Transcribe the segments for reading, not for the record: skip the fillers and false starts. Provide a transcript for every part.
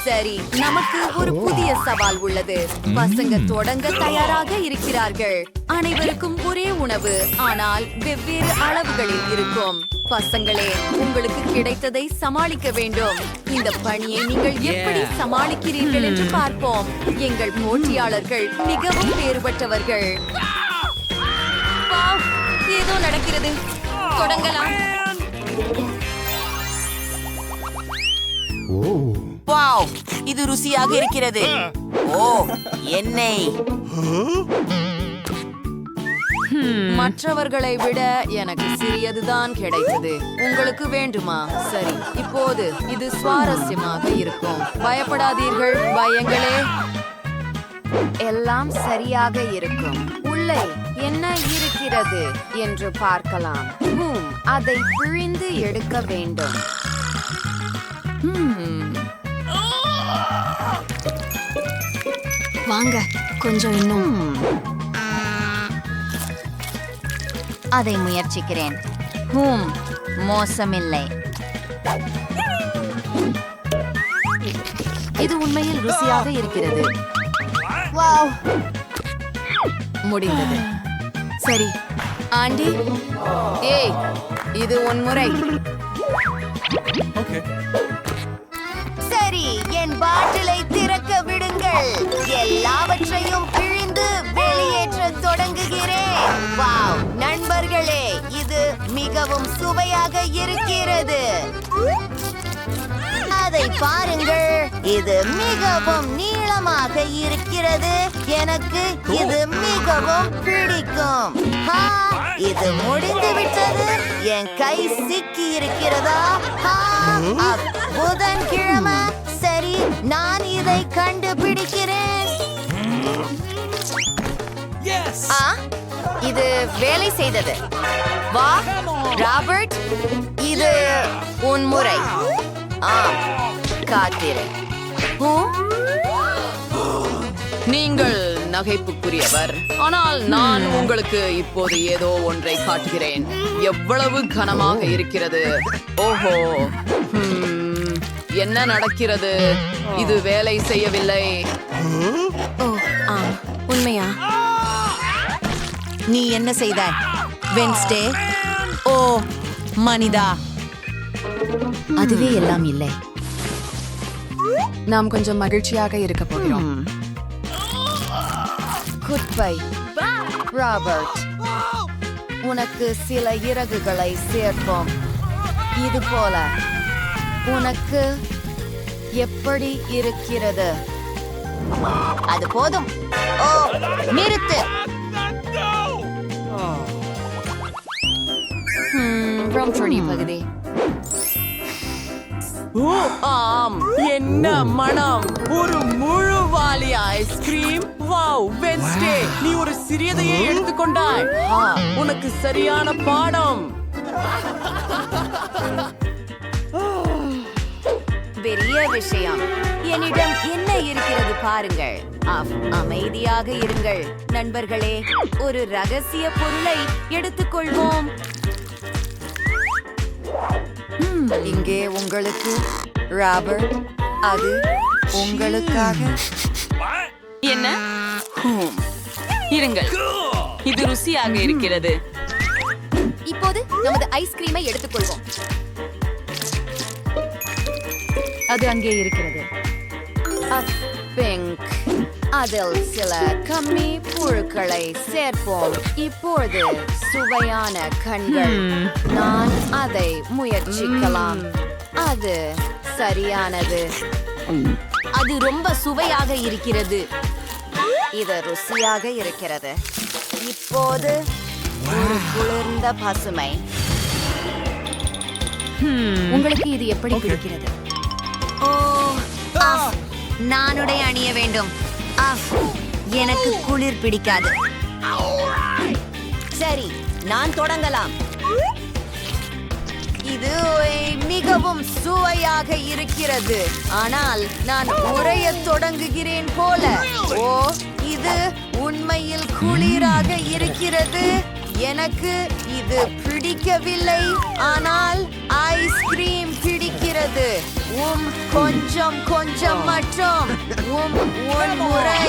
சரி, நமக்கு ஒரு புதிய சவால் உள்ளது. பசங்க தொடங்க தயாராக இருக்கிறார்கள். அனைவருக்கும் ஒரே உணவு, ஆனால் வெவ்வேறு அளவுகளில் இருக்கும். பசங்களே, உங்களுக்கு கிடைத்ததை சமாளிக்க வேண்டும். இந்த பணியை நீங்கள் எப்படி சமாளிக்கிறீர்கள் என்று பார்ப்போம். எங்கள் போட்டியாளர்கள் மிகவும் வேறுபட்டவர்கள். வாவ், ஏதோ நடக்கிறது. தொடங்கலாம். வாவ், இது ருசியாக இருக்கிறது. ஓ, எண்ணெய். மற்றவர்களை விட எனக்கு சிறியதுதான் கிடைத்தது. உங்களுக்கு வேண்டுமா? சரி, இப்போது இது சுவாரஸ்யமாக இருக்கும். பயப்படாதீர்கள் பயங்களே. எல்லாம் சரியாக இருக்கும். உள்ளே என்ன இருக்கிறது என்று பார்க்கலாம். அதை பிழிந்து எடுக்க வேண்டும். வாங்க, கொஞ்சம் இன்னும். அதை முயற்சிக்கிறேன். மோசமில்லை. இது உண்மையில் ருசியாக இருக்கிறது. வாவ், முடிந்தது. சரி ஆண்டி, ஏய், இது உன் முறை. சரி, என் பாட்டிலை திறக்க விடுங்கள். எல்லாவற்றையும் பிழிந்து வெளியேற்ற தொடங்குகிறேன். வாவ், நண்பர்களே, இது மிகவும் சுவையாக இருக்கிறது. அதை பாருங்கள், இது மிகவும் நீளமாக இருக்கிறது. எனக்கு இது மிகவும் பிடிக்கும். இது முடிந்து விட்டது. என் கை சிக்கி இருக்கிறதா? புதன்கிழமை. சரி, நான் இதை கண்டுபிடிக்கிறேன். இது வேலை செய்தது. வா ராபர்ட், இது உன் முறை. காத்திரு. நீங்கள் நகைப்புக்குரியவர், ஆனால் நான் உங்களுக்கு இப்போது ஏதோ ஒன்றை காட்டுகிறேன். எவ்வளவு கனமாக இருக்கிறது. ஓஹோ, என்ன நடக்கிறது? இது வேலை செய்யவில்லை. ஓ, உண்மையா? நீ என்ன செய்தாய் வென்ஸ்டே? ஓ மனிதா, அதுவே எல்லாம் இல்லை. நாம் கொஞ்சம் மகிழ்ச்சியாக இருக்க போகிறோம். குட்பை ராபர்ட், உனக்கு சில இறகுகளை சேர்ப்போம். இது போல உனக்கு எப்படி இருக்கிறது? அது போதும். ஓ, நிறுத்து. பகுதி. ஆம், என்ன மனம்! ஒரு முழு வாளி ஐஸ்கிரீம். வாவ் வென்ஸ்டே, நீ ஒரு சிறியதையே எடுத்துக்கொண்டாய். உனக்கு சரியான பாடம். பெரிய விஷயம். என்னிடம் என்ன இருக்கிறது பாருங்கள். அமைதியாக இருங்கள் நண்பர்களே. ஒரு ரகசிய பொருளை எடுத்துக்கொள்வோம். இங்கே உங்களுக்கு ராபர்ட், அது உங்களுக்காக. என்ன? இருங்கள், இது ருசியாக இருக்கிறது. இப்போது நமது ஐஸ்கிரீமை எடுத்துக்கொள்வோம். அது அங்கே இருக்கிறது. பிங்க். அதில் சில கம்மி புழுக்களை சேர்ப்போம். இப்போது சுவையான கண்கள். நான் அதை முயற்சிக்கலாம். அது சரியானது. அது ரொம்ப சுவையாக இருக்கிறது. இது ருசியாக இருக்கிறது. இப்போது ஒரு குளிர்ந்த பசுமை. உங்களுக்கு இது எப்படி பிடிக்கிறது? ஓ, நானுடைய அணிய வேண்டும். எனக்கு குளிர் பிடிக்காது. சரி, நான் தொடங்கலாம். இது மிகவும் சுவையாக இருக்கிறது. ஆனால் நான் உறையத் தொடங்குகிறேன் போல. ஓ, இது உண்மையில் குளிராக இருக்கிறது. எனக்கு இது பிடிக்கவில்லை, ஆனால் ஐஸ்கிரீம் பிடிக்கிறது. கொஞ்சம் கொஞ்சம் மற்றும் ஒரு முறை.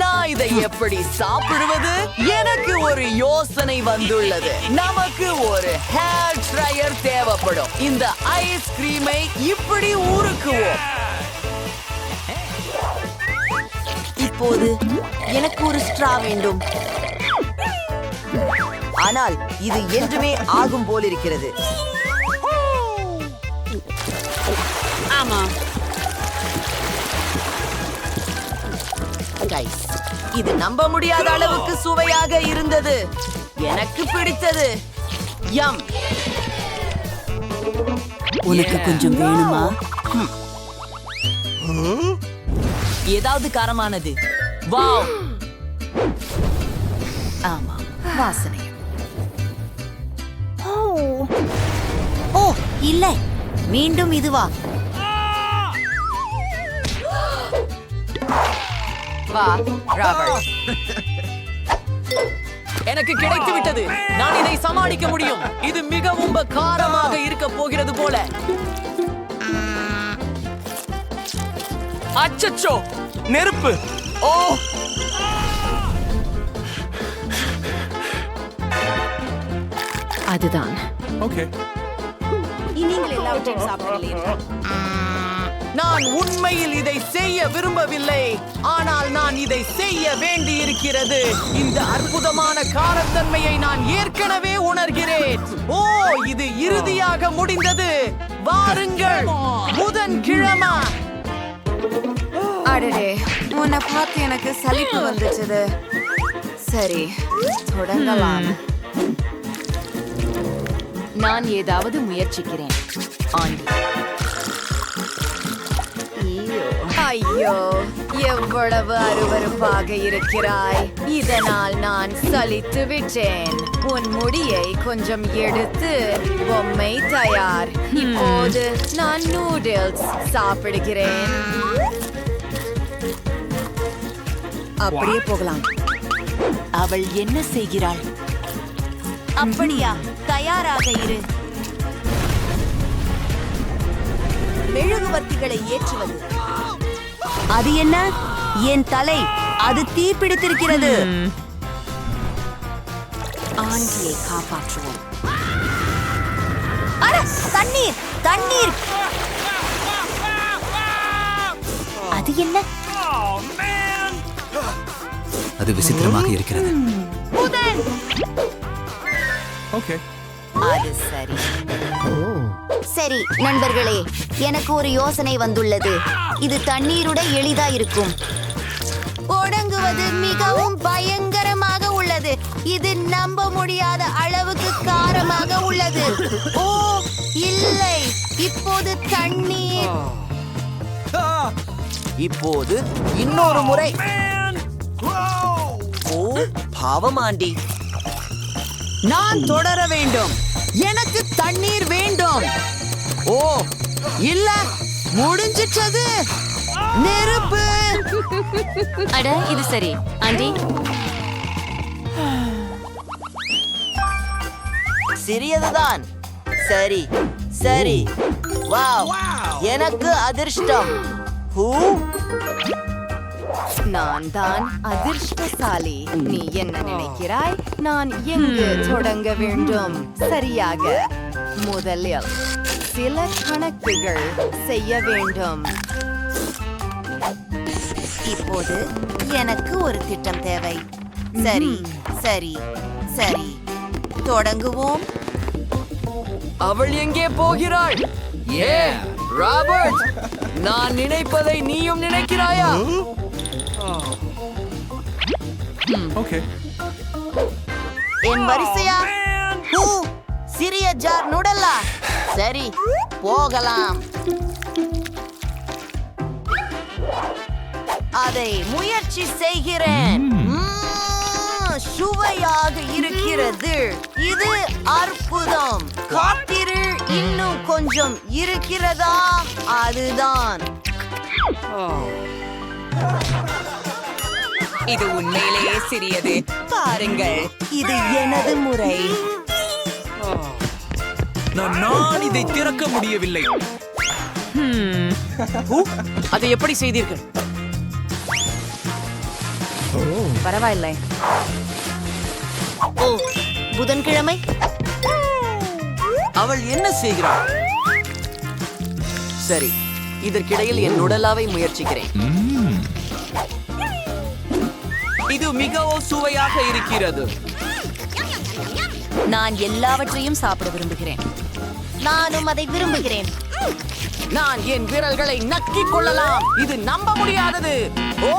நான் இதை எப்படி சாப்பிடுவது? எனக்கு ஒரு யோசனை வந்துள்ளது. நமக்கு ஒரு ஹேர் ட்ரையர் தேவைப்படும். இந்த ஐஸ்கிரீமை இப்படி உருக்குவோம். இப்போது எனக்கு ஒரு ஸ்ட்ரா வேண்டும். ஆனால் இது என்றுமே ஆகும் போல் இருக்கிறது. ஆமா, கைஸ், இது நம்ப முடியாத அளவுக்கு சுவையாக இருந்தது. எனக்கு பிடித்தது. யம். உனக்கு கொஞ்சம் வேணுமா? ஏதாவது காரமானது. வாவ். ஆமா, வாசனை. ஓ இல்லை, மீண்டும் இதுவா? வா ராபர்ட். எனக்கு கிடைத்து விட்டது. நான் இதை சமாளிக்க முடியும். இது மிகவும் காரமாக இருக்க போகிறது போல. அச்சச்சோ, நெருப்பு. ஓ, அதுதான். நீங்கள் எல்லாவற்றையும் சாப்பிடலையா? நான் உண்மையில் இதை செய்ய விரும்பவில்லை, ஆனால் நான் இதை செய்ய வேண்டியிருக்கிறது. இந்த அற்புதமான காரத்தன்மையை நான் ஏற்கனவே உணர்கிறேன். ஓ, இது இறுதியாக முடிந்தது. வாருங்கள், புதன்கிழமை. அடடே, உன்னை பார்த்து எனக்கு சலிப்பு வந்துச்சது. சரி, தொடங்கலாம். நான் ஏதாவது முயற்சிக்கிறேன். ஐயோ, எவ்வளவு அருவருப்பாக இருக்கிறாய். இதனால் நான் சலித்து விட்டேன். உன் முடியை கொஞ்சம் எடுத்து பொம்மை தயார். இப்போது நான் நூடுல்ஸ் சாப்பிடுகிறேன். அப்படியே போகலாம். அவள் என்ன செய்கிறாள்? அப்படியா? தயாராக இரு. மெழுகுவர்த்திகளை ஏற்றுவது. அது என்ன? என் தலை, அது தீப்பிடித்திருக்கிறது. ஆண்டியை காப்பாற்றுவோம். அட, தண்ணீர் தண்ணீர். அது என்ன? அது விசித்திரமாக இருக்கிறது. அது சரி. சரி நண்பர்களே, எனக்கு ஒரு யோசனை வந்துள்ளது. இது தண்ணீருட எளிதா இருக்கும். ஒடுங்குவது மிகவும் பயங்கரமாக உள்ளது. இது நம்ப முடியாத அளவுக்கு காரமாக உள்ளது. ஓ இல்லை, இப்போது தண்ணீர். இப்போது இன்னொரு முறை. ஓ, பாவமாண்டி. நான் தொடர வேண்டும். எனக்கு தண்ணீர் வேண்டும். ஓ இல்ல, முடிஞ்சிட்டது. நெருப்பு. அட, இது சரி. ஆண்டி, சிறியதுதான். சரி சரி. வாவ், எனக்கு அதிர்ஷ்டம். ஹூ, நான் தான் அதிர்ஷ்டசாலி. நீ என்ன நினைக்கிறாய்? நான் எங்கு தொடங்க வேண்டும்? சரியாக, முதலில் சில கணக்குகள் செய்ய வேண்டும். இப்போது எனக்கு ஒரு திட்டம் தேவை. சரி சரி சரி, தொடங்குவோம். அவள் எங்கே போகிறாள்? ஏ ராபர்ட், நான் நினைப்பதை நீயும் நினைக்கிறாயா? என் வரிசையா? ஹூ, சிறிய ஜார் நுடலா? சரி, போகலாம். அதை முயற்சி செய்கிறேன். சுவையாக இருக்கிறது. இது அற்புதம். காத்திரு, இன்னும் கொஞ்சம் இருக்கிறதா? அதுதான். இது உண்மையிலேயே சிறியது. பாருங்கள், இது எனது முறை. நான் இதை திறக்க முடியவில்லை. அதை எப்படி செய்தீர்கள்? பரவாயில்லை. ஓ, புதன்கிழமை அவள் என்ன செய்கிறாள்? சரி, இதற்கிடையில் என் நுடலாவை முயற்சிக்கிறேன். இது மிகவும் சுவையாக இருக்கிறது. நான் எல்லாவற்றையும் சாப்பிட விரும்புகிறேன். நானும் அதை விரும்புகிறேன். நான் என் விரல்களை நக்கிக் கொள்ளலாம். இது நம்ப முடியாதது. ஓ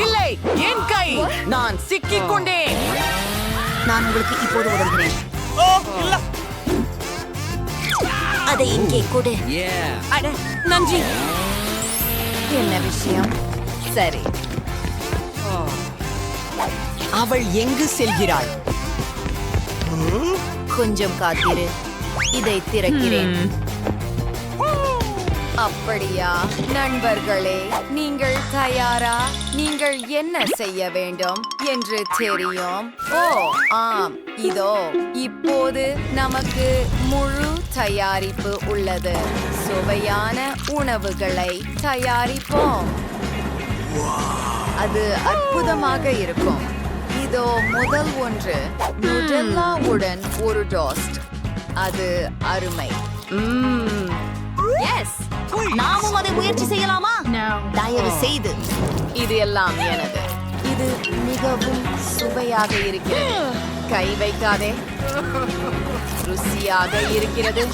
இல்லை, என் கை. நான் சிக்கிக் கொண்டேன். நான் உங்களுக்கு இப்போது உதவுகிறேன். அதை இங்கே கொடு. அட, நன்றி. என்ன விஷயம்? சரி, அவள் எங்கு செல்கிறாள்? கொஞ்சம் காத்திரு. இதை திறக்கிறேன். அப்படியா நண்பர்களே, நீங்கள் தயாரா? நீங்கள் என்ன செய்ய வேண்டும் என்று தெரியும். ஓ ஆம், இதோ இப்போது நமக்கு முழு தயாரிப்பு உள்ளது. சுவையான உணவுகளை தயாரிப்போம். அது அற்புதமாக இருக்கும். இதோ முதல் ஒன்று, நுடெல்லாவுடன் ஒரு டோஸ்ட். அது அருமை. எஸ், நாமும் அதை முயற்சி செய்யலாமா? தயவு செய்து. இது எல்லாம் எனது. இது மிகவும் சுவையாக இருக்கிறது. கை வைக்காதே. ருசியாக இருக்கிறது.